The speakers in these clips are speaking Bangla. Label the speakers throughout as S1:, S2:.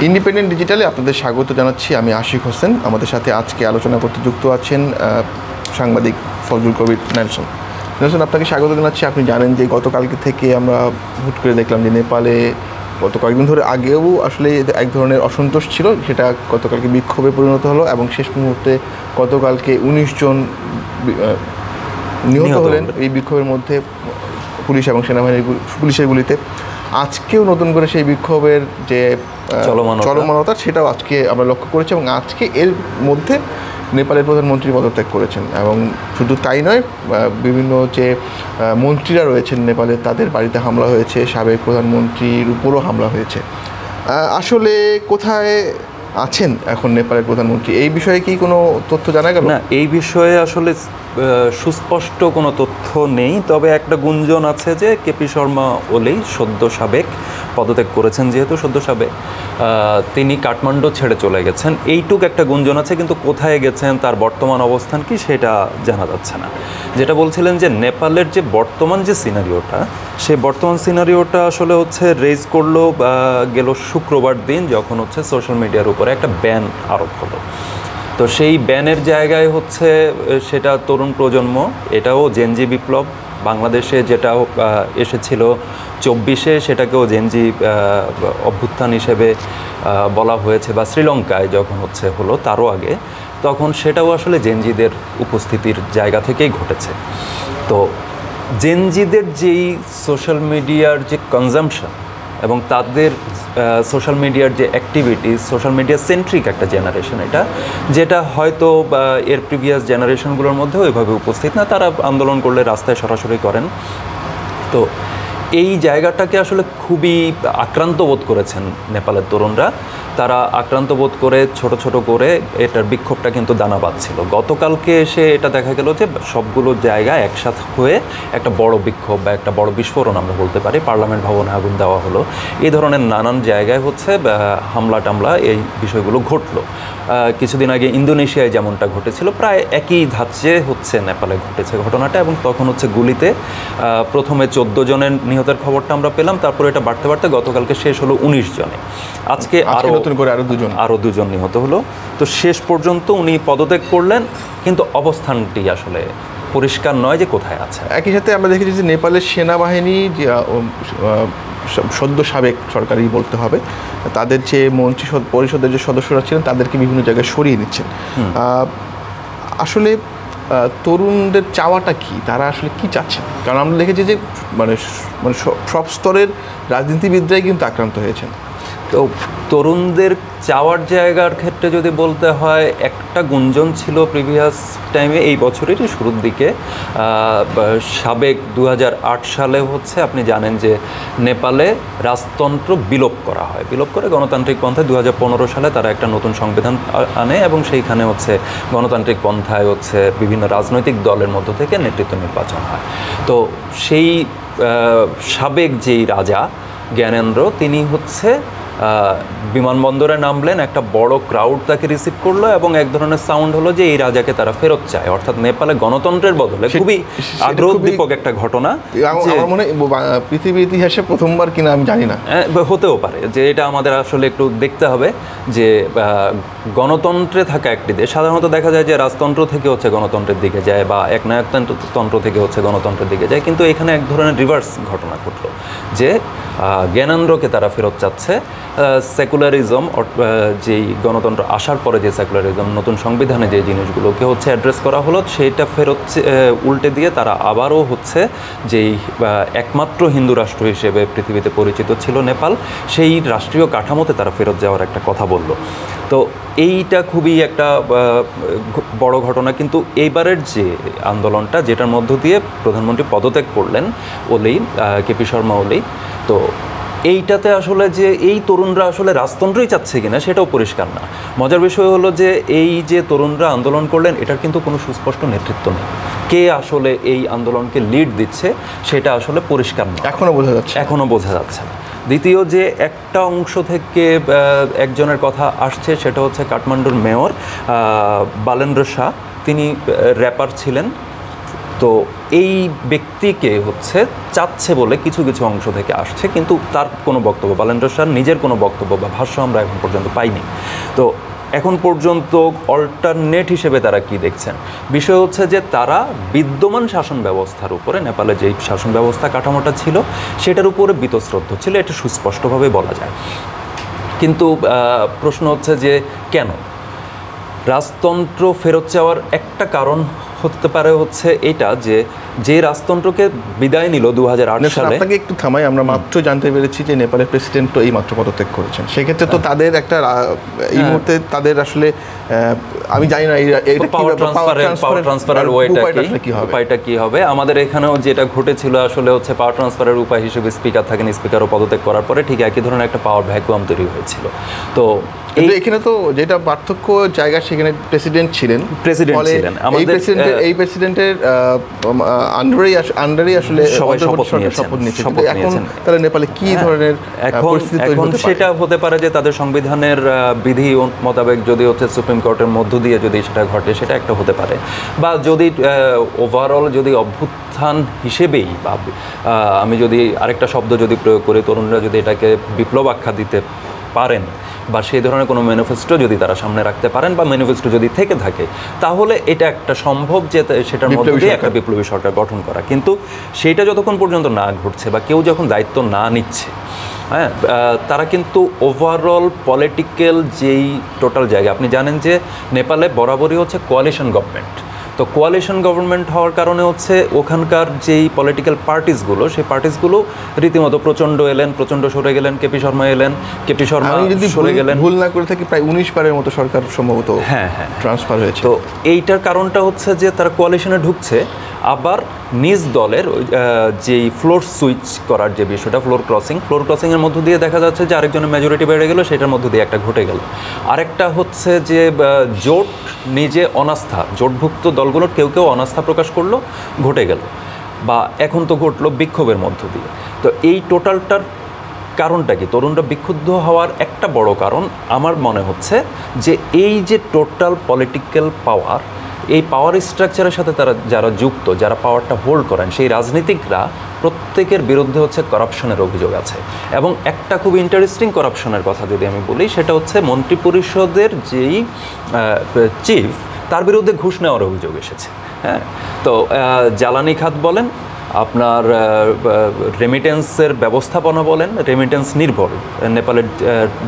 S1: ইন্ডিপেন্ডেন্ট ডিজিটালে আপনাদের স্বাগত জানাচ্ছি। আমি আশিক হোসেন। আমাদের সাথে আজকে আলোচনা করতে যুক্ত আছেন সাংবাদিক ফজলুল কবির নেলসন। নেলসন, আপনাকে স্বাগত জানাচ্ছি। আপনি জানেন যে গতকালকে থেকে আমরা হুট করে দেখলাম যে নেপালে গত কয়েকদিন ধরে আগেও আসলে এক ধরনের অসন্তোষ ছিল, সেটা গতকালকে বিক্ষোভে পরিণত হলো এবং শেষ মুহূর্তে গতকালকে 19 জন নিহত হলেন এই বিক্ষোভের মধ্যে, পুলিশ এবং সেনাবাহিনীর পুলিশের গুলিতে। আজকেও নতুন করে সেই বিক্ষোভের যে চলমানতা সেটাও আজকে আমরা লক্ষ্য করেছি এবং আজকে এর মধ্যে নেপালের প্রধানমন্ত্রী পদত্যাগ করেছেন। এবং শুধু তাই নয়, বিভিন্ন যে মন্ত্রীরা রয়েছেন নেপালে তাদের বাড়িতে হামলা হয়েছে, সাবেক প্রধানমন্ত্রীর উপরও হামলা হয়েছে। আসলে কোথায় আছেন এখন নেপালের প্রধানমন্ত্রী, এই বিষয়ে কি কোনো তথ্য জানা গেল?
S2: না, এই বিষয়ে আসলে সুস্পষ্ট কোনো তথ্য নেই। তবে একটা গুঞ্জন আছে যে কেপি শর্মা ওলি সদ্য সাবেক পদত্যাগ করেছেন, যেহেতু সদ্য সাবেক তিনি কাঠমান্ডু ছেড়ে চলে গেছেন, এইটুক একটা গুঞ্জন আছে। কিন্তু কোথায় গেছেন, তার বর্তমান অবস্থান কি, সেটা জানা যাচ্ছে না। যেটা বলছিলেন যে নেপালের যে বর্তমান যে সিনারিওটা, সেই বর্তমান সিনারিওটা আসলে হচ্ছে রেজ করলো গেল শুক্রবার দিন, যখন হচ্ছে সোশ্যাল মিডিয়ার উপরে একটা ব্যান আরোপ হলো। তো সেই ব্যানের জায়গায় হচ্ছে সেটা তরুণ প্রজন্ম, এটাও জেনজি বিপ্লব। বাংলাদেশে যেটা এসেছিল 24-এ, সেটাকেও জেনজি অভ্যুত্থান হিসেবে বলা হয়েছে, বা শ্রীলঙ্কায় যখন হচ্ছে হলো তারও আগে, তখন সেটাও আসলে জেনজিদের উপস্থিতির জায়গা থেকেই ঘটেছে। তো জেনজিদের যেই সোশ্যাল মিডিয়ার যে কনজাম্পশন এবং তাদের সোশ্যাল মিডিয়ার যে অ্যাক্টিভিটিস, সোশ্যাল মিডিয়া সেন্ট্রিক একটা জেনারেশন এটা, যেটা হয়তো এর প্রিভিয়াস জেনারেশনগুলোর মধ্যে ওইভাবে উপস্থিত না। তারা আন্দোলন করলে রাস্তায় সরাসরি করেন। তো এই জায়গাটাকে আসলে খুবই আক্রান্ত বোধ করেছেন নেপালের তরুণরা। তারা আক্রান্ত বোধ করে ছোট ছোট করে এটার বিক্ষোভটা কিন্তু দানা বাঁধছিল। গতকালকে এসে এটা দেখা গেল যে সবগুলো জায়গায় একসাথে হয়ে একটা বড় বিক্ষোভ বা একটা বড় বিস্ফোরণ আমরা বলতে পারি, পার্লামেন্ট ভবনে আগুন দেওয়া হলো, এই ধরনের নানান জায়গায় হচ্ছে হামলা টামলা এই বিষয়গুলো ঘটলো। কিছুদিন আগে ইন্দোনেশিয়ায় যেমনটা ঘটেছিল, প্রায় একই ধাঁচে হচ্ছে নেপালে ঘটেছে ঘটনাটা। এবং তখন হচ্ছে গুলিতে প্রথমে 14 জনের নিহতের খবরটা আমরা পেলাম, তারপরে এটা বাড়তে বাড়তে গতকালকে শেষ হলো 19 জনে। আজকে আরও দুজন নিহত হলো। তো শেষ পর্যন্ত উনি পদত্যাগ করলেন, কিন্তু অবস্থানটি আসলে পরিষ্কার নয় যে কোথায় আছে।
S1: একই সাথে আমরা দেখেছি যে নেপালের সেনাবাহিনী যে সদ্য সাবেক সরকারি বলতে হবে, তাদের যে মন্ত্রী পরিষদের যে সদস্যরা ছিলেন তাদেরকে বিভিন্ন জায়গায় সরিয়ে নিচ্ছেন। আসলে তরুণদের চাওয়াটা কি, তারা আসলে কি চাচ্ছেন? কারণ আমরা দেখেছি যে মানে সব স্তরের রাজনীতিবিদরাই কিন্তু আক্রান্ত হয়েছেন।
S2: তো তরুণদের চাওয়ার জায়গার ক্ষেত্রে যদি বলতে হয়, একটা গুঞ্জন ছিল প্রিভিয়াস টাইমে, এই বছরেরই শুরুর দিকে, সাবেক 2008 সালে হচ্ছে আপনি জানেন যে নেপালে রাজতন্ত্র বিলোপ করা হয়, বিলোপ করে গণতান্ত্রিক পন্থায় 2015 সালে তারা একটা নতুন সংবিধান আনে এবং সেইখানে হচ্ছে গণতান্ত্রিক পন্থায় হচ্ছে বিভিন্ন রাজনৈতিক দলের মধ্য থেকে নেতৃত্ব নির্বাচন হয়। তো সেই সাবেক যেই রাজা জ্ঞানেন্দ্র, তিনি হচ্ছে বিমানবন্দরে নামলেন, একটা বড় ক্রাউড তাকে রিসিভ করলো এবং এক ধরনের সাউন্ড হলো যে এই রাজাকে তারা ফেরত চায়। অর্থাৎ নেপালে গণতন্ত্রের বদলে খুবই আগ্রহোদ্দীপক একটা ঘটনা।
S1: আমার মনে হয় পৃথিবীর ইতিহাসে প্রথমবার কিনা আমি জানি না,
S2: হতেও পারে যে এটা আমাদের আসলে একটু দেখতে হবে যে গণতন্ত্রে থাকা একটি দেশ সাধারণত দেখা যায় যে রাজতন্ত্র থেকে হচ্ছে গণতন্ত্রের দিকে যায়, বা একনায়কতন্ত্র থেকে হচ্ছে গণতন্ত্রের দিকে যায়। কিন্তু এখানে এক ধরনের রিভার্স ঘটনা ঘটলো যে জ্ঞানেন্দ্রকে তারা ফেরত চাচ্ছে। সেকুলারিজম, যেই গণতন্ত্র আসার পরে যে সেকুলারিজম, নতুন সংবিধানে যে জিনিসগুলোকে হচ্ছে অ্যাড্রেস করা হলো, সেইটা ফেরত উল্টে দিয়ে তারা আবারও হচ্ছে যেই একমাত্র হিন্দু রাষ্ট্র হিসেবে পৃথিবীতে পরিচিত ছিল নেপাল, সেই রাষ্ট্রীয় কাঠামোতে তারা ফেরত যাওয়ার একটা কথা বলল। তো এইটা খুবই একটা বড় ঘটনা। কিন্তু এইবারের যে আন্দোলনটা, যেটার মধ্য দিয়ে প্রধানমন্ত্রী পদত্যাগ করলেন ওলি, কেপি শর্মা ওলি, তো এইটাতে আসলে যে এই তরুণরা আসলে রাজতন্ত্রই চাচ্ছে কিনা সেটাও পরিষ্কার না। মজার বিষয় হলো যে এই যে তরুণরা আন্দোলন করলেন, এটার কিন্তু কোনো সুস্পষ্ট নেতৃত্ব নেই। কে আসলে এই আন্দোলনকে লিড দিচ্ছে সেটা আসলে পরিষ্কার না, এখনও বোঝা যাচ্ছে না। দ্বিতীয় যে একটা অংশ থেকে একজনের কথা আসছে, সেটা হচ্ছে কাঠমান্ডুর মেয়র বালেন্দ্র শাহ। তিনি র্যাপার ছিলেন, তো এই ব্যক্তিকে হচ্ছে চাচ্ছে বলে কিছু কিছু অংশ থেকে আসছে, কিন্তু তার কোনো বক্তব্য, বালেন্দ্র শাহ নিজের কোনো বক্তব্য বা ভাষ্য আমরা এখন পর্যন্ত পাইনি। তো এখন পর্যন্ত অল্টারনেট হিসেবে তারা কি দেখছেন, বিষয় হচ্ছে যে তারা বিদ্যমান শাসন ব্যবস্থার উপরে, নেপালে যেই শাসন ব্যবস্থা কাঠামোটা ছিল সেটার উপরে বীতশ্রদ্ধ ছিল, এটা সুস্পষ্টভাবে বলা যায়। কিন্তু প্রশ্ন হচ্ছে যে কেন রাজতন্ত্র ফেরত চাওয়ার একটা কারণ হতে পারে হচ্ছে এটা যে রাজতন্ত্রকে বিদায় নিল 2008 সালে।
S1: আপনাকে একটু থামাই, আমরা মাত্র জানতে পেরেছি যে নেপালের প্রেসিডেন্ট তো এই মাত্র পদত্যাগ করেছেন, সেক্ষেত্রে তো তাদের একটা এই মুহূর্তে তাদের আসলে আমি জানি না
S2: পাওয়ার ট্রান্সফারের উপায়টা কি হবে। আমাদের এখানেও যেটা ঘটেছিল আসলে হচ্ছে পাওয়ার ট্রান্সফারের উপায় হিসেবে স্পিকার থাকেন, স্পিকারও পদত্যাগ করার পরে ঠিক একই ধরনের একটা পাওয়ার ভ্যাকুয়াম তৈরি হয়েছিল। তো
S1: এখানে তো যেটা পার্থক্য জায়গা, সেখানে প্রেসিডেন্ট ছিলেন, এই প্রেসিডেন্টের আন্ডারেই আসলে
S2: সবাই শপথ নিয়েছেন।
S1: এখন তাহলে নেপালে কি ধরনের পরিস্থিতি তৈরি হতে পারে?
S2: সেটা হতে পারে যে তাদের সংবিধানের বিধি মোতাবেক যদি হচ্ছে সুপ্রিম কোর্টের মধ্য দিয়ে যদি সেটা ঘটে, সেটা একটা হতে পারে। বা যদি ওভারঅল যদি অভ্যুত্থান হিসেবেই, বা আমি যদি আরেকটা শব্দ যদি প্রয়োগ করি, তরুণরা যদি এটাকে বিপ্লব আখ্যা দিতে পারেন, বা সেই ধরনের কোনো ম্যানিফেস্টো যদি তারা সামনে রাখতে পারেন, বা ম্যানিফেস্টো যদি থেকে থাকে, তাহলে এটা একটা সম্ভব যে সেটার মধ্যে দিয়ে একটা বিপ্লবী সরকার গঠন করা। কিন্তু সেইটা যতক্ষণ পর্যন্ত না ঘটছে বা কেউ যখন দায়িত্ব না নিচ্ছে, হ্যাঁ, তারা কিন্তু ওভারঅল পলিটিক্যাল যেই টোটাল জায়গা, আপনি জানেন যে নেপালে বরাবরই হচ্ছে কোয়ালিশন গভর্নমেন্ট। তো কোয়ালিশন গভর্নমেন্ট হওয়ার কারণে হচ্ছে ওখানকার যেই পলিটিক্যাল পার্টিসগুলো, সেই পার্টিসগুলো রীতিমতো প্রচণ্ড এলেন, প্রচণ্ড সরে গেলেন, কেপি শর্মা এলেন, কেপি শর্মা যদি সরে গেলেন,
S1: ভুল না করে থাকি প্রায় 19 বারের মতো সরকার সম্ভবত ট্রান্সফার হয়েছে।
S2: তো এইটার কারণটা হচ্ছে যে তারা কোয়ালিশনে ঢুকছে, আবার নিজ দলের যেই ফ্লোর সুইচ করার যে বিষয়টা, ফ্লোর ক্রসিংয়ের মধ্য দিয়ে দেখা যাচ্ছে যে আরেকজনের মেজরিটি বেড়ে গেল, সেটার মধ্য দিয়ে একটা ঘটে গেল। আরেকটা হচ্ছে যে জোট নিজে অনাস্থা, জোটভুক্ত দলগুলোর কেউ কেউ অনাস্থা প্রকাশ করলো, ঘটে গেল, বা এখন তো ঘটলো বিক্ষোভের মধ্য দিয়ে। তো এই টোটালটার কারণটা কি? তরুণরা বিক্ষুব্ধ হওয়ার একটা বড় কারণ আমার মনে হচ্ছে যে এই যে টোটাল পলিটিক্যাল পাওয়ার, এই পাওয়ার স্ট্রাকচারের সাথে তারা যারা যুক্ত, যারা পাওয়ারটা হোল্ড করেন, সেই রাজনীতিকরা প্রত্যেকের বিরুদ্ধে হচ্ছে করাপশনের অভিযোগ আছে। এবং একটা খুব ইন্টারেস্টিং করাপশনের কথা যদি আমি বলি, সেটা হচ্ছে মন্ত্রিপরিষদের যেই চিফ, তার বিরুদ্ধে ঘুষ নেওয়ার অভিযোগ এসেছে। হ্যাঁ, তো জ্বালানি খাত বলেন, আপনার রেমিটেন্সের ব্যবস্থাপনা বলেন, রেমিটেন্স নির্ভর, নেপালের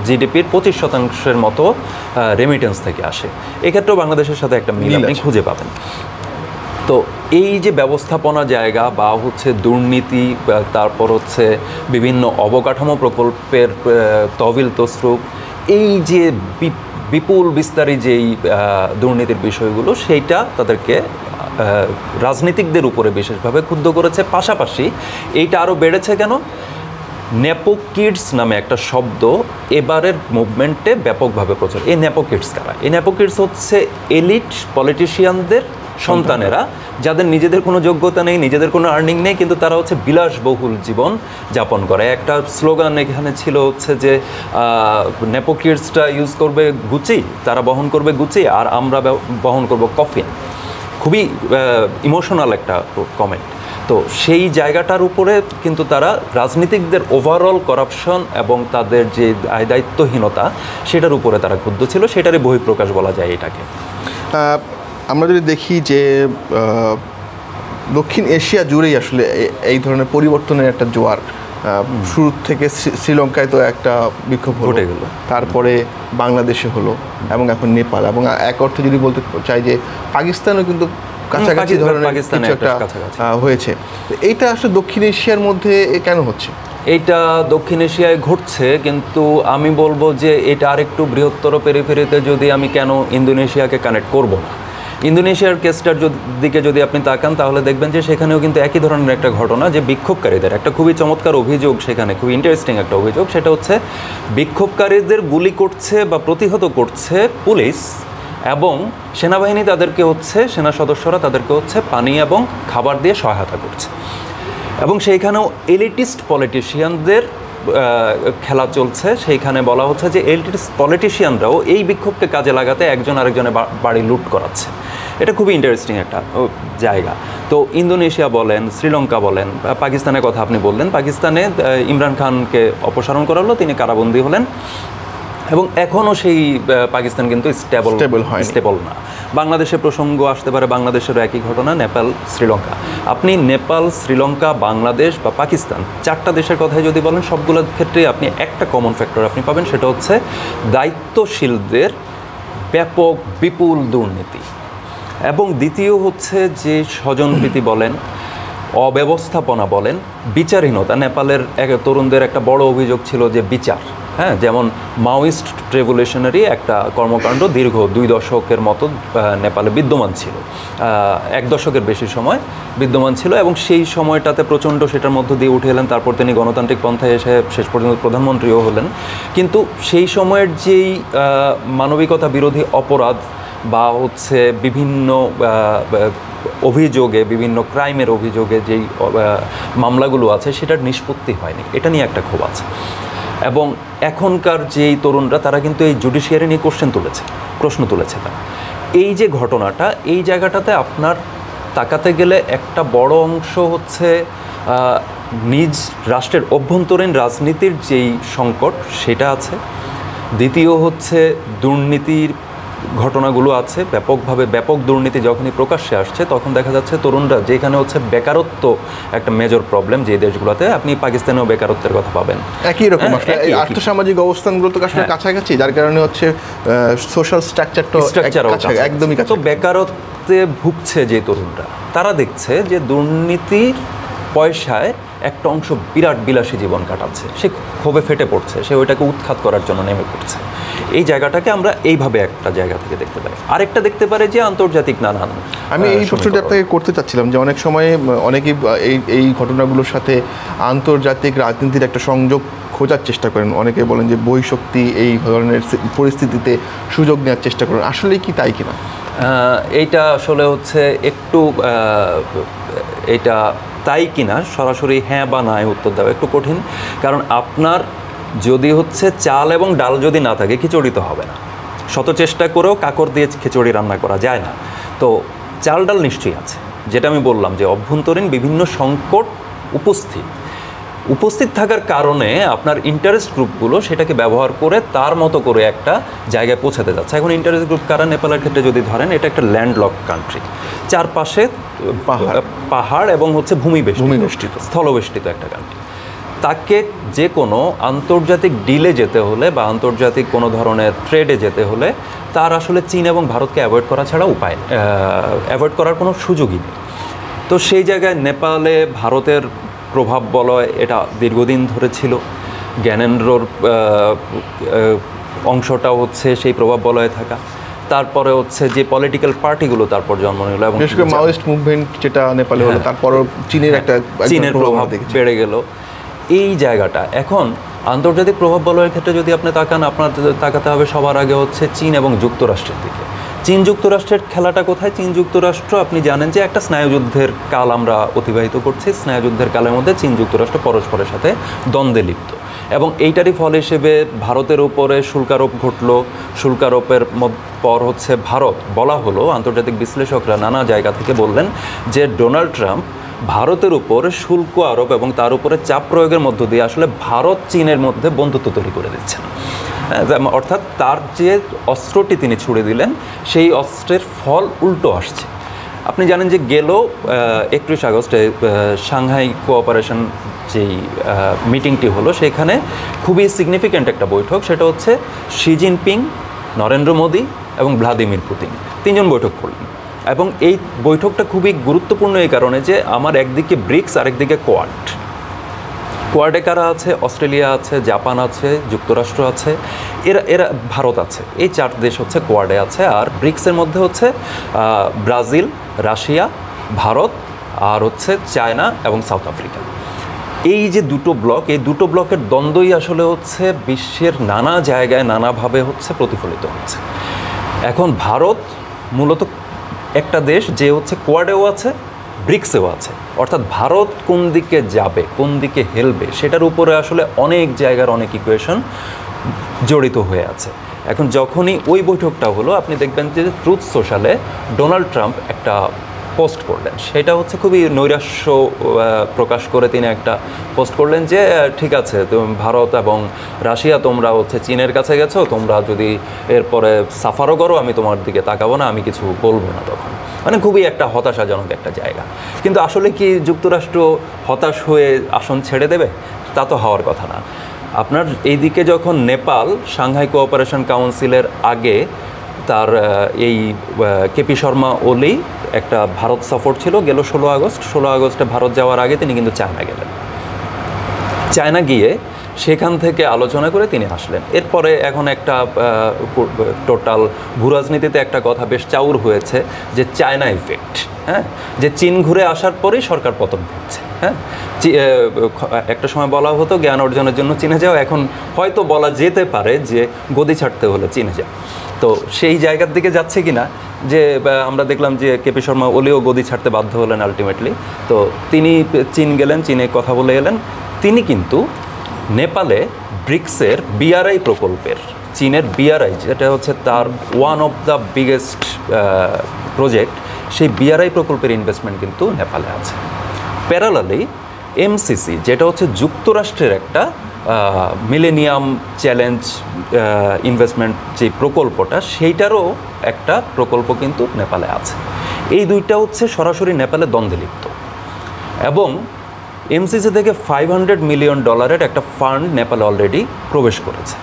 S2: জিডিপির 25% মতো রেমিটেন্স থেকে আসে। এক্ষেত্রেও বাংলাদেশের সাথে একটা মিল আপনি খুঁজে পাবেন। তো এই যে ব্যবস্থাপনা জায়গা বা হচ্ছে দুর্নীতি, তারপর হচ্ছে বিভিন্ন অবকাঠামো প্রকল্পের তহবিল তসরুপ, এই যে বিপুল বিস্তারী যেই দুর্নীতির বিষয়গুলো, সেইটা তাদেরকে রাজনীতিকদের উপরে বিশেষভাবে ক্ষুব্ধ করেছে। পাশাপাশি এইটা আরও বেড়েছে কেন? নেপো কিডস নামে একটা শব্দ এবারের মুভমেন্টে ব্যাপকভাবে প্রচার। এই নেপো কিডস কারা? এই নেপো কিডস হচ্ছে এলিট পলিটিশিয়ানদের সন্তানেরা, যাদের নিজেদের কোনো যোগ্যতা নেই, নিজেদের কোনো আর্নিং নেই, কিন্তু তারা হচ্ছে বিলাসবহুল জীবন যাপন করে। একটা স্লোগান এখানে ছিল হচ্ছে যে নেপো কিডসটা ইউজ করবে গুচি, তারা বহন করবে গুচি, আর আমরা বহন করব কফিন। খুবই ইমোশনাল একটা কমেন্ট। তো সেই জায়গাটার উপরে কিন্তু তারা রাজনীতিকদের ওভারঅল করাপশন এবং তাদের যে দায়িত্বহীনতা, সেটার উপরে তারা ক্ষুব্ধ ছিল, সেটারই বহিঃপ্রকাশ বলা যায় এটাকে।
S1: আমরা যদি দেখি যে দক্ষিণ এশিয়া জুড়েই আসলে এই ধরনের পরিবর্তনের একটা জোয়ার, শুরু থেকে শ্রীলঙ্কায় তো একটা বিক্ষোভ ঘটে গেল, তারপরে বাংলাদেশে হলো, এবং এখন নেপাল, এবং এক অর্থে যদি বলতে চাই যে পাকিস্তানও কিন্তু কাছাকাছি ধরনের কিছু একটা হয়েছে। এইটা আসলে দক্ষিণ এশিয়ার মধ্যে কেন হচ্ছে?
S2: এইটা দক্ষিণ এশিয়ায় ঘটছে, কিন্তু আমি বলবো যে এটা আরেকটু বৃহত্তর পেরিফেরিতে যদি আমি কেন ইন্দোনেশিয়াকে কানেক্ট করব না। ইন্দোনেশিয়ার কেসটার দিকে যদি আপনি তাকান, তাহলে দেখবেন যে সেখানেও কিন্তু একই ধরনের একটা ঘটনা, যে বিক্ষোভকারীদের একটা খুবই চমৎকার অভিযোগ, সেখানে খুবই ইন্টারেস্টিং একটা অভিযোগ, সেটা হচ্ছে বিক্ষোভকারীদের গুলি করছে বা প্রতিহত করছে পুলিশ, এবং সেনাবাহিনী তাদেরকে হচ্ছে, সেনা সদস্যরা তাদেরকে হচ্ছে পানি এবং খাবার দিয়ে সহায়তা করছে। এবং সেইখানেও এলিটিস্ট পলিটিশিয়ানদের খেলা চলছে, সেইখানে বলা হচ্ছে যে এলটিটির পলিটিশিয়ানরাও এই বিক্ষোভকে কাজে লাগাতে একজন আরেকজনের বাড়ি লুট করাচ্ছে। এটা খুবই ইন্টারেস্টিং একটা জায়গা। তো ইন্দোনেশিয়া বলেন, শ্রীলঙ্কা বলেন, পাকিস্তানের কথা আপনি বললেন, পাকিস্তানে ইমরান খানকে অপসারণ করা হলো, তিনি কারাবন্দী হলেন এবং এখনও সেই পাকিস্তান কিন্তু স্টেবল না। বাংলাদেশের প্রসঙ্গ আসতে পারে, বাংলাদেশেরও একই ঘটনা, নেপাল, শ্রীলঙ্কা। আপনি নেপাল, শ্রীলঙ্কা, বাংলাদেশ বা পাকিস্তান, 4টা দেশের কথাই যদি বলেন, সবগুলোর ক্ষেত্রে আপনি একটা কমন ফ্যাক্টর আপনি পাবেন, সেটা হচ্ছে দায়িত্বশীলদের ব্যাপক বিপুল দুর্নীতি। এবং দ্বিতীয় হচ্ছে যে স্বজনপ্রীতি বলেন, অব্যবস্থাপনা বলেন, বিচারহীনতা। নেপালের তরুণদের একটা বড় অভিযোগ ছিল যে বিচার, হ্যাঁ, যেমন মাওয়িস্ট রেভলিউশনারি একটা কর্মকাণ্ড দীর্ঘ 2 দশকের মতো নেপালে বিদ্যমান ছিল, 1 দশকের বেশি সময় বিদ্যমান ছিল এবং সেই সময়টাতে প্রচণ্ড সেটার মধ্য দিয়ে উঠে এলেন। তারপর তিনি গণতান্ত্রিক পন্থায় এসে শেষ পর্যন্ত প্রধানমন্ত্রীও হলেন। কিন্তু সেই সময়ের যেই মানবিকতা বিরোধী অপরাধ বা হচ্ছে বিভিন্ন অভিযোগে, বিভিন্ন ক্রাইমের অভিযোগে যেই মামলাগুলো আছে, সেটার নিষ্পত্তি হয়নি। এটা নিয়ে একটা ক্ষোভ আছে। এবং এখনকার যেই তরুণরা, তারা কিন্তু এই জুডিশিয়ারি নিয়ে প্রশ্ন তুলেছে তারা। এই যে ঘটনাটা, এই জায়গাটাতে আপনার তাকাতে গেলে একটা বড় অংশ হচ্ছে নিজ রাষ্ট্রের অভ্যন্তরীণ রাজনীতির যেই সংকট, সেটা আছে। দ্বিতীয় হচ্ছে দুর্নীতির ঘটনাগুলো আছে, ব্যাপক দুর্নীতি যখনই প্রকাশ্যে আসছে, তখন দেখা যাচ্ছে তরুণরা, যেখানে হচ্ছে বেকারত্ব একটা মেজর প্রবলেম যে দেশগুলোতে, আপনি পাকিস্তানেও বেকারত্বের কথা পাবেন
S1: একই রকম। এই আর্থসামাজিক অবস্থানগুলো তো আসলে কাছাকাছি, যার কারণে হচ্ছে সোশ্যাল স্ট্রাকচারও একদমই কাছে।
S2: তো বেকারত্বে ভুগছে যে তরুণরা, তারা দেখছে যে দুর্নীতির পয়সায় একটা অংশ বিরাট বিলাসী জীবন কাটাচ্ছে, সে ক্ষোভে ফেটে পড়ছে, সে ওইটাকে উৎখাত করার জন্য নেমে পড়ছে। এই জায়গাটাকে আমরা এইভাবে একটা জায়গা থেকে দেখতে পারি। আরেকটা দেখতে পারে যে আন্তর্জাতিক নানান,
S1: আমি এই প্রশ্নটা আপনাকে করতে চাচ্ছিলাম যে অনেক সময় অনেকেই এই ঘটনাগুলোর সাথে আন্তর্জাতিক রাজনীতির একটা সংযোগ খোঁজার চেষ্টা করেন। অনেকে বলেন যে বহিঃশক্তি এই ধরনের পরিস্থিতিতে সুযোগ নেওয়ার চেষ্টা করেন, আসলে কি তাই কিনা?
S2: এইটা আসলে হচ্ছে একটু এটা তাই কিনা সরাসরি হ্যাঁ বা না উত্তর দেওয়া একটু কঠিন। কারণ আপনার যদি হচ্ছে চাল এবং ডাল যদি না থাকে, খিচুড়ি তো হবে না। শত চেষ্টা করেও কাকর দিয়ে খিচুড়ি রান্না করা যায় না। তো চাল ডাল নিশ্চয়ই আছে, যেটা আমি বললাম যে অভ্যন্তরীণ বিভিন্ন সংকট উপস্থিত থাকার কারণে আপনার ইন্টারেস্ট গ্রুপগুলো সেটাকে ব্যবহার করে তার মতো করে একটা জায়গায় পৌঁছাতে যাচ্ছে। এখন ইন্টারেস্ট গ্রুপ কারা? নেপালের ক্ষেত্রে যদি ধরেন, এটা একটা ল্যান্ডলক কান্ট্রি, চারপাশে পাহাড় এবং হচ্ছে ভূমিবেষ্টিত স্থলবেষ্টিত একটা কান্ট্রি। তাকে যে কোনো আন্তর্জাতিক ডিলে যেতে হলে বা আন্তর্জাতিক কোনো ধরনের ট্রেডে যেতে হলে তার আসলে চীন এবং ভারতকে অ্যাভয়েড করা ছাড়া অ্যাভয়েড করার কোনো সুযোগই নেই। তো সেই জায়গায় নেপালে ভারতের প্রভাব বলয় এটা দীর্ঘদিন ধরে ছিল। জ্ঞানেন্দ্রর অংশটাও হচ্ছে সেই প্রভাব বলয়ে থাকা। তারপরে হচ্ছে যে পলিটিক্যাল পার্টিগুলো তারপর জন্ম নিল এবং
S1: মাওয়িস্ট মুভমেন্ট যেটা নেপালে হলো, তারপরও চীনের
S2: প্রভাব বেড়ে গেল। এই জায়গাটা এখন আন্তর্জাতিক প্রভাব বলয়ের ক্ষেত্রে যদি আপনি তাকান, আপনার তাকাতে হবে সবার আগে হচ্ছে চীন এবং যুক্তরাষ্ট্রের দিকে। চীন যুক্তরাষ্ট্রের খেলাটা কোথায়? চীন যুক্তরাষ্ট্র, আপনি জানেন যে একটা স্নায়ুযুদ্ধের কাল আমরা অতিবাহিত করছি। স্নায়ুযুদ্ধের কালের মধ্যে চীন যুক্তরাষ্ট্র পরস্পরের সাথে দ্বন্দ্বে লিপ্ত এবং এইটারই ফল হিসেবে ভারতের উপরে শুল্কারোপ ঘটলো। শুল্কারোপের পর হচ্ছে ভারত, বলা হলো আন্তর্জাতিক বিশ্লেষকরা নানা জায়গা থেকে বললেন যে ডোনাল্ড ট্রাম্প ভারতের উপর শুল্ক আরোপ এবং তার উপরে চাপ প্রয়োগের মধ্য দিয়ে আসলে ভারত চীনের মধ্যে বন্ধুত্ব তৈরি করে দিচ্ছেন। অর্থাৎ তার যে অস্ত্রটি তিনি ছুড়ে দিলেন, সেই অস্ত্রের ফল উল্টো আসছে। আপনি জানেন যে গেল 31 আগস্টে সাংহাই কোঅপারেশন যেই মিটিংটি হলো, সেখানে খুবই সিগনিফিক্যান্ট একটা বৈঠক। সেটা হচ্ছে শি জিনপিং, নরেন্দ্র মোদী এবং ভ্লাদিমির পুতিন 3 জন বৈঠক করলেন। এবং এই বৈঠকটা খুবই গুরুত্বপূর্ণ এই কারণে যে আমার একদিকে ব্রিক্স, আরেকদিকে কোয়াডে কারা আছে? অস্ট্রেলিয়া আছে, জাপান আছে, যুক্তরাষ্ট্র আছে, এরা ভারত আছে। এই 4 দেশ হচ্ছে কোয়াডে আছে। আর ব্রিক্সের মধ্যে হচ্ছে ব্রাজিল, রাশিয়া, ভারত আর হচ্ছে চায়না এবং সাউথ আফ্রিকা। এই যে দুটো ব্লক, এই দুটো ব্লকের দ্বন্দ্বই আসলে হচ্ছে বিশ্বের নানা জায়গায় নানাভাবে হচ্ছে প্রতিফলিত হচ্ছে। এখন ভারত মূলত একটা দেশ যে হচ্ছে কোয়াডেও আছে, ব্রিক্সেও আছে। অর্থাৎ ভারত কোন দিকে যাবে, কোন দিকে হেলবে, সেটার উপরে আসলে অনেক জায়গার অনেক ইকুয়েশন জড়িত হয়ে আছে। এখন যখনই ওই বৈঠকটা হলো, আপনি দেখবেন যে ট্রুথ সোশ্যালে ডোনাল্ড ট্রাম্প একটা পোস্ট করলেন, সেটা হচ্ছে খুবই নৈরাশ্য প্রকাশ করে তিনি একটা পোস্ট করলেন যে ঠিক আছে, ভারত এবং রাশিয়া তোমরা হচ্ছে চীনের কাছে গেছো, তোমরা যদি এরপরে সাফারও করো আমি তোমার দিকে তাকাবো না, আমি কিছু বলবো না। তখন মানে খুবই একটা হতাশাজনক একটা জায়গা। কিন্তু আসলে কি যুক্তরাষ্ট্র হতাশ হয়ে আসন ছেড়ে দেবে? তা তো হওয়ার কথা না। আপনার এইদিকে যখন নেপাল সাংহাই কোঅপারেশন কাউন্সিলের আগে তার এই কেপি শর্মা ওলি একটা ভারত সফর ছিল, গেল 16 আগস্টে ভারত যাওয়ার আগে তিনি কিন্তু চায়না গেলেন। চায়না গিয়ে সেখান থেকে আলোচনা করে তিনি আসলেন। এরপরে এখন একটা টোটাল ভূরাজনীতিতে একটা কথা বেশ চাউর হয়েছে যে চায়না ইফেক্ট, হ্যাঁ, যে চীন ঘুরে আসার পরেই সরকার পতন হচ্ছে। হ্যাঁ, একটা সময় বলা হতো জ্ঞান অর্জনের জন্য চীনে যাও, এখন হয়তো বলা যেতে পারে যে গদি ছাড়তে হলে চীনে যাও। তো সেই জায়গার দিকে যাচ্ছে কিনা, যে আমরা দেখলাম যে কেপি শর্মা ওলিও গদি ছাড়তে বাধ্য হলেন আলটিমেটলি। তো তিনি চীন গেলেন, চীনে কথা বলে এলেন। তিনি কিন্তু নেপালে ব্রিক্সের বিআরআই প্রকল্পের, চীনের বিআরআই যেটা হচ্ছে তার one of the biggest project, সেই বিআরআই প্রকল্পের ইনভেস্টমেন্ট কিন্তু নেপালে আছে। প্যারালালি এমসিসি যেটা হচ্ছে যুক্তরাষ্ট্রের একটা মিলেনিয়াম চ্যালেঞ্জ ইনভেস্টমেন্ট যে প্রকল্পটা, সেইটারও একটা প্রকল্প কিন্তু নেপালে আছে। এই দুইটা হচ্ছে সরাসরি নেপালে দ্বন্দ্বে লিপ্ত। এবং এমসিসি থেকে $500 মিলিয়ন একটা ফান্ড নেপালে অলরেডি প্রবেশ করেছে।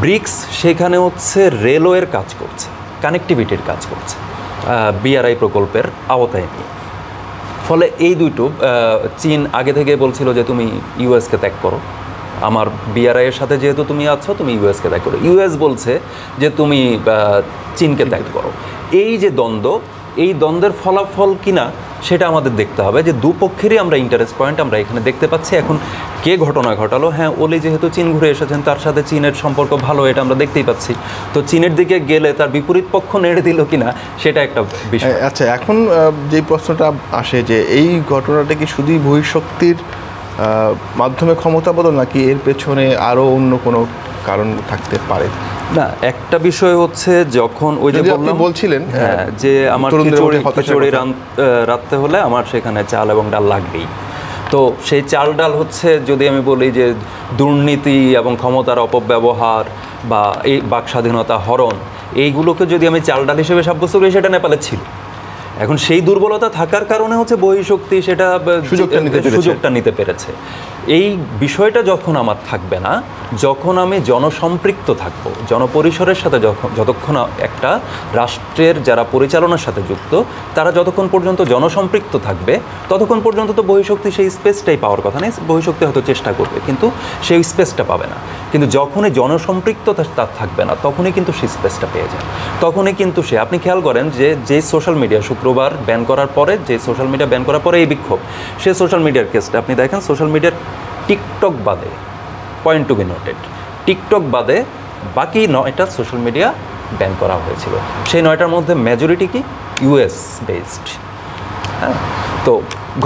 S2: ব্রিক্স সেখানে হচ্ছে রেলওয়ের কাজ করছে, কানেক্টিভিটির কাজ করছে বিআরআই প্রকল্পের আওতায় নিয়ে। ফলে এই দুটো, চীন আগে থেকে বলছিল যে তুমি ইউএসকে ত্যাগ করো, আমার বিআরআইয়ের সাথে যেহেতু তুমি আছো তুমি ইউএসকে ত্যাগ করো। ইউএস বলছে যে তুমি চীনকে ত্যাগ করো। এই যে দ্বন্দ্ব, এই দ্বন্দ্বের ফলাফল কিনা সেটা আমাদের দেখতে হবে, যে দুপক্ষেরই আমরা ইন্টারেস্ট পয়েন্ট আমরা এখানে দেখতে পাচ্ছি। এখন কে ঘটনা ঘটালো, হ্যাঁ ওলি যেহেতু চীন ঘুরে এসেছেন, তার সাথে চীনের সম্পর্ক ভালো, এটা আমরা দেখতেই পাচ্ছি। তো চীনের দিকে গেলে তার বিপরীত পক্ষ নেড়ে দিল কিনা সেটা একটা বিষয়।
S1: আচ্ছা, এখন যে প্রশ্নটা আসে যে এই ঘটনাটা কি শুধুই বহিঃশক্তির মাধ্যমে ক্ষমতা বদল, নাকি এর পেছনে আরও অন্য কোনো কারণ থাকতে পারে?
S2: না, একটা বিষয় হচ্ছে যখন ওই যে
S1: বলছিলেন
S2: যে আমার খিচুড়ি রাঁধতে হলে আমার সেখানে চাল এবং ডাল লাগবেই। তো সেই চাল ডাল হচ্ছে, যদি আমি বলি যে দুর্নীতি এবং ক্ষমতার অপব্যবহার বা এই বাক স্বাধীনতা হরণ, এইগুলোকে যদি আমি চাল ডাল হিসেবে সাব্যস্ত করি, সেটা নেপালে ছিল। এখন সেই দুর্বলতা থাকার কারণে হচ্ছে বহিঃশক্তি সেটা সুযোগটা নিতে পেরেছে। এই বিষয়টা যখন আমার থাকবে না, যখন আমি জনসম্পৃক্ত থাকব, জনপরিসরের সাথে যতক্ষণ একটা রাষ্ট্রের যারা পরিচালনার সাথে যুক্ত তারা যতক্ষণ পর্যন্ত জনসম্পৃক্ত থাকবে, ততক্ষণ পর্যন্ত তো বহিঃশক্তি সেই স্পেসটাই পাওয়ার কথা নেই। বহিঃশক্তি হয়তো চেষ্টা করবে, কিন্তু সেই স্পেসটা পাবে না। কিন্তু যখনই জনসম্পৃক্ততা তার থাকবে না, তখনই কিন্তু সেই স্পেসটা পেয়ে যায়। তখনই কিন্তু সে, আপনি খেয়াল করেন যে সোশ্যাল মিডিয়া শুক্রবার ব্যান করার পরে, যে সোশ্যাল মিডিয়া ব্যান করার পরে এই বিক্ষোভ, সে সোশ্যাল মিডিয়ার কেসটা আপনি দেখেন, সোশ্যাল মিডিয়ার টিকটক বাদে, point to be noted, TikTok বাদে বাকি 9টা সোশ্যাল মিডিয়া ব্যান করা হয়েছিল। সেই 9টার মধ্যে মেজরিটি কি ইউএস বেসড। হ্যাঁ, তো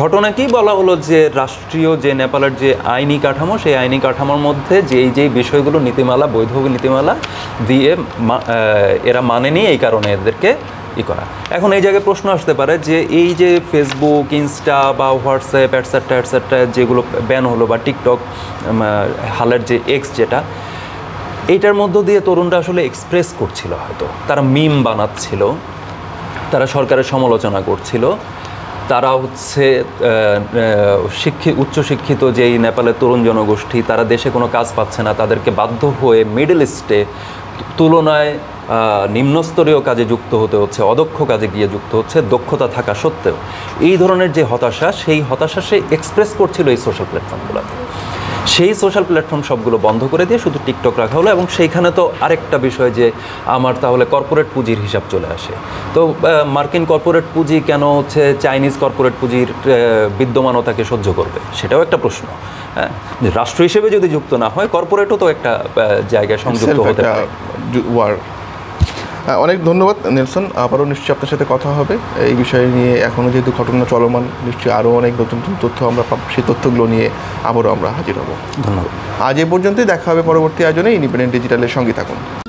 S2: ঘটনা কি বলা হলো যে রাষ্ট্রীয় যে নেপালের যে আইনি কাঠামো, সেই আইনি কাঠামোর মধ্যে যেই বিষয়গুলো নীতিমালা, বৈধ নীতিমালা দিয়ে এরা মানেনি, এই কারণে এদেরকে করা। এখন এই জায়গায় প্রশ্ন আসতে পারে যে এই যে ফেসবুক, ইনস্টা বা হোয়াটসঅ্যাপ অ্যাটসেট্রা যেগুলো ব্যান হলো, বা টিকটক, হালের যে এক্স যেটা, এইটার মধ্য দিয়ে তরুণরা আসলে এক্সপ্রেস করছিল, হয়তো তারা মিম বানাচ্ছিল, তারা সরকারের সমালোচনা করছিল, তারা হচ্ছে উচ্চশিক্ষিত যেই নেপালের তরুণ জনগোষ্ঠী, তারা দেশে কোনো কাজ পাচ্ছে না, তাদেরকে বাধ্য হয়ে মিডল ইস্টে তুলনায় নিম্নস্তরীয় কাজে যুক্ত হতে হচ্ছে, অদক্ষ কাজে গিয়ে যুক্ত হচ্ছে, দক্ষতা থাকা সত্ত্বেও। এই ধরনের যে হতাশা, সেই হতাশা সে এক্সপ্রেস করছিল এই সোশ্যাল প্ল্যাটফর্মগুলোতে। সেই সোশ্যাল প্ল্যাটফর্ম সবগুলো বন্ধ করে দিয়ে শুধু টিকটক রাখা হলো। এবং সেইখানে তো আরেকটা বিষয় যে আমার তাহলে কর্পোরেট পুঁজির হিসাব চলে আসে। তো মার্কিন কর্পোরেট পুঁজি কেন হচ্ছে চাইনিজ কর্পোরেট পুঁজির বিদ্যমানতাকে সহ্য করবে, সেটাও একটা প্রশ্ন। হ্যাঁ, রাষ্ট্র হিসেবে যদি যুক্ত না হয়, কর্পোরেটও তো একটা জায়গায় সংযুক্ত হতে পারে।
S1: অনেক ধন্যবাদ নেলসন, আবারও নিশ্চয়ই আপনার সাথে কথা হবে এই বিষয় নিয়ে। এখনও যেহেতু ঘটনা চলমান, নিশ্চয়ই আরও অনেক নতুন নতুন তথ্য আমরা পাবো, সেই তথ্যগুলো নিয়ে আবারও আমরা হাজির হব।
S2: ধন্যবাদ।
S1: আজ এ পর্যন্তই, দেখা হবে পরবর্তী আয়োজনে। ইন্ডিপেন্ডেন্ট ডিজিটালের সঙ্গে থাকুন।